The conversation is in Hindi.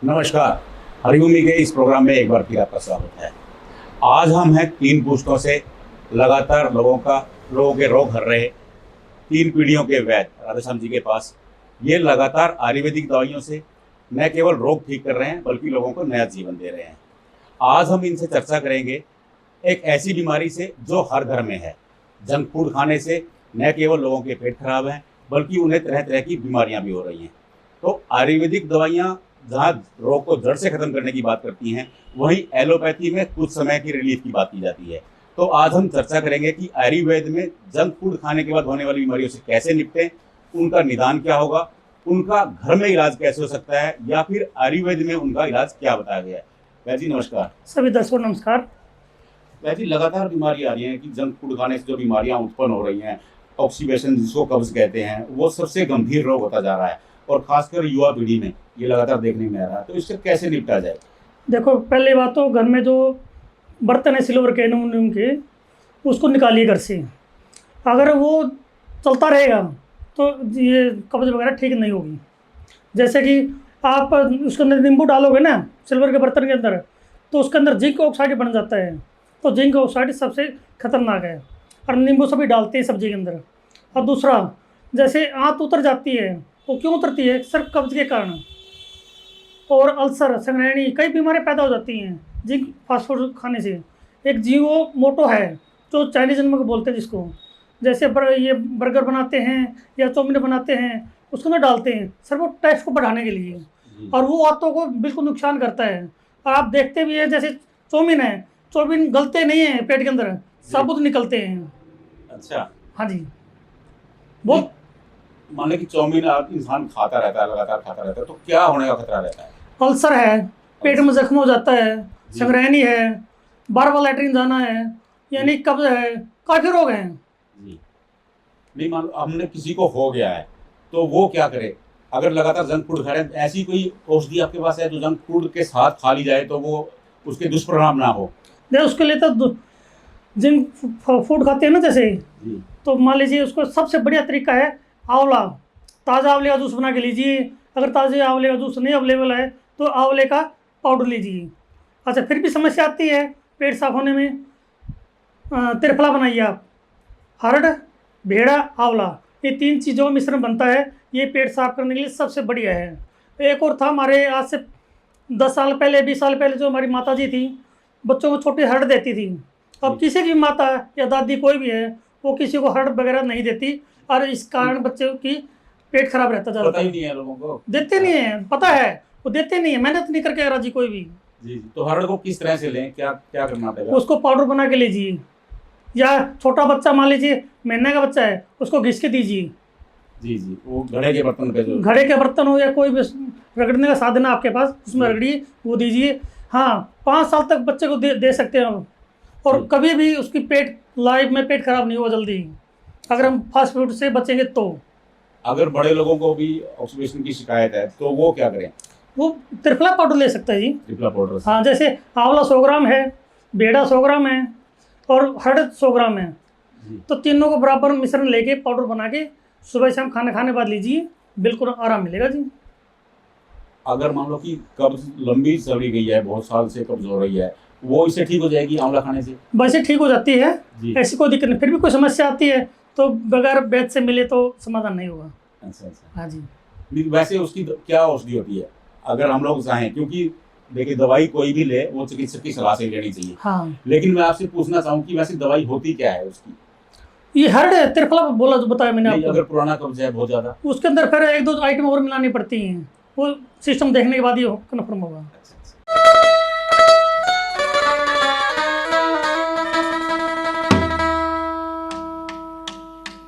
नमस्कार। हरिभूमि के इस प्रोग्राम में एक बार फिर आपका स्वागत है। आज हम हैं 3 पुश्तों से लगातार लोगों के रोग हर रहे 3 पीढ़ियों के वैद्य राधेश्याम जी के पास। ये लगातार आयुर्वेदिक दवाइयों से न केवल रोग ठीक कर रहे हैं बल्कि लोगों को नया जीवन दे रहे हैं। आज हम इनसे चर्चा करेंगे एक ऐसी बीमारी से जो हर घर में है। जंक फूड खाने से न केवल लोगों के पेट खराब हैं बल्कि उन्हें तरह तरह की बीमारियां भी हो रही हैं। तो आयुर्वेदिक दवाइयां जहाँ रोग को जड़ से खत्म करने की बात करती हैं, वहीं एलोपैथी में कुछ समय की रिलीफ की बात की जाती है। तो आज हम चर्चा करेंगे कि आयुर्वेद में जंक फूड खाने के बाद होने वाली बीमारियों से कैसे निपटें, उनका निदान क्या होगा, उनका घर में इलाज कैसे हो सकता है, या फिर आयुर्वेद में उनका इलाज क्या बताया गया है। वैद्य जी नमस्कार। सभी दर्शकों नमस्कार। वैद्य जी, लगातार बीमारी आ रही है कि जंक फूड खाने से जो बीमारियां उत्पन्न हो रही हैं, ऑक्सीडेशन जिसको कब्ज कहते हैं, वो सबसे गंभीर रोग होता जा रहा है और खासकर युवा पीढ़ी में ये लगातार देखने में आ रहा है। तो इससे कैसे निपटा जाए? देखो, पहली बात तो घर में जो बर्तन है सिल्वर के एल्युमिनियम के, उसको निकालिए घर से। अगर वो चलता रहेगा तो ये कब्ज वगैरह ठीक नहीं होगी। जैसे कि आप उसके अंदर नींबू डालोगे ना सिल्वर के बर्तन के अंदर, तो उसके अंदर जिंक ऑक्साइड बन जाता है। तो जिंक ऑक्साइड सबसे खतरनाक है, और नींबू सभी डालते हैं सब्जी के अंदर। और दूसरा, जैसे आंत उतर जाती है, वो क्यों उतरती है? सिर्फ कब्ज के कारण। और अल्सर, संग्रहणी, कई बीमारियां पैदा हो जाती हैं जिंक फास्ट फूड खाने से। एक जीवो मोटो है जो चाइनीज नमक बोलते हैं जिसको, जैसे ये बर्गर बनाते हैं या चाउमीन बनाते हैं, उसके अंदर डालते हैं सर वो टेस्ट को बढ़ाने के लिए, और वो आंतों को बिल्कुल नुकसान करता है। और आप देखते भी हैं, जैसे चाउमीन है, चाउमीन गलते नहीं है पेट के अंदर, साबुत निकलते हैं। अच्छा। हाँ जी। वो मान लें कि चाउमीन इंसान खाता रहता है, लगातार खाता रहता है, तो क्या होने का खतरा रहता है? अल्सर है, पेट में जख्म हो जाता है, संग्रहणी है, बार बार लैट्रिन जाना है, यानी कब्ज है, काफी रोग हैं जी। नहीं, मान लो हमने किसी को हो गया है तो वो क्या करे? अगर लगातार जंक फूड खा रहे हैं, ऐसी कोई औषधि आपके पास है जो जंक फूड के साथ खा ली जाए तो वो उसके दुष्परिणाम ना हो? नहीं, उसके लिए तो जिन फूड खाते हैं ना जैसे, जी। तो मान लीजिए उसको सबसे बढ़िया तरीका है आंवला। ताज़ा आंवले का जूस बना के लीजिए। अगर ताज़े आंवले का जूस नहीं अवेलेबल है तो आंवले का पाउडर लीजिए। अच्छा, फिर भी समस्या आती है पेट साफ होने में, त्रिफला बनाइए आप। हरड़, भेड़ा, आंवला, ये 3 चीज़ों का मिश्रण बनता है। ये पेट साफ करने के लिए सबसे बढ़िया है। एक और था, हमारे आज से 10 साल पहले 20 साल पहले जो हमारी माता जी थी, बच्चों को छोटी हरड़ देती थी। अब किसी की माता या दादी कोई भी है, वो किसी को हरड़ वगैरह नहीं देती, और इस कारण बच्चों की पेट खराब रहता जाता है। पता ही नहीं है लोगों को, देते नहीं है, पता है वो देते नहीं है, मेहनत नहीं करके राजी कोई भी। जी। तो हरड़ को किस तरह से लें, क्या क्या करना पड़ेगा? उसको पाउडर बना के लीजिए, या छोटा बच्चा, मान लीजिए महीने का बच्चा है, उसको घिस के दीजिए। जी जी, वो घड़े के बर्तन पे जो घड़े के बर्तन हो या कोई भी रगड़ने का साधन है आपके पास, उसमें रगड़िए, वो दीजिए। हाँ, 5 साल तक बच्चे को दे सकते हैं। और कभी भी उसकी लाइफ में पेट खराब नहीं हुआ जल्दी, अगर हम फास्ट फूड से बचेंगे तो। अगर बड़े लोगों को भी ऑक्सीडेशन की शिकायत है तो वो क्या करें? वो त्रिफला पाउडर ले सकता है जी। त्रिफला पाउडर से? हाँ, जैसे आंवला 100 ग्राम है, बेड़ा 100 ग्राम है, और हरड़ 100 ग्राम है, तो तीनों को बराबर मिश्रण लेके पाउडर बना के सुबह शाम खाना खाने बाद लीजिए, बिल्कुल आराम मिलेगा जी। अगर मान लो कि कब्ज लंबी चली गई है, बहुत साल से कब्ज हो रही है, वो इससे ठीक हो जाएगी आंवला खाने से? वैसे ठीक हो जाती है, जी। ऐसी कोई दिक्कत नहीं। फिर भी कोई समस्या आती है तो बगैर वैद्य से मिले तो समाधान नहीं होगा। अच्छा अच्छा। हाँ जी। वैसे उसकी क्या औषधि होती है अगर हम लोग चाहें? क्योंकि देखिए, दवाई कोई भी ले वो चिकित्सक की सलाह से लेनी चाहिए। हाँ, लेकिन मैं आपसे पूछना चाहूँ कि वैसे दवाई होती क्या है उसकी? ये हरड़ है, त्रिफला बोला जो बताया मैंने नहीं, आपको। अगर पुराना कब्ज है बहुत ज्यादा, उसके अंदर फिर 1-2 आइटम और मिलानी पड़ती हैं, वो सिस्टम देखने के बाद ही कन्फर्म होगा। अच्छा।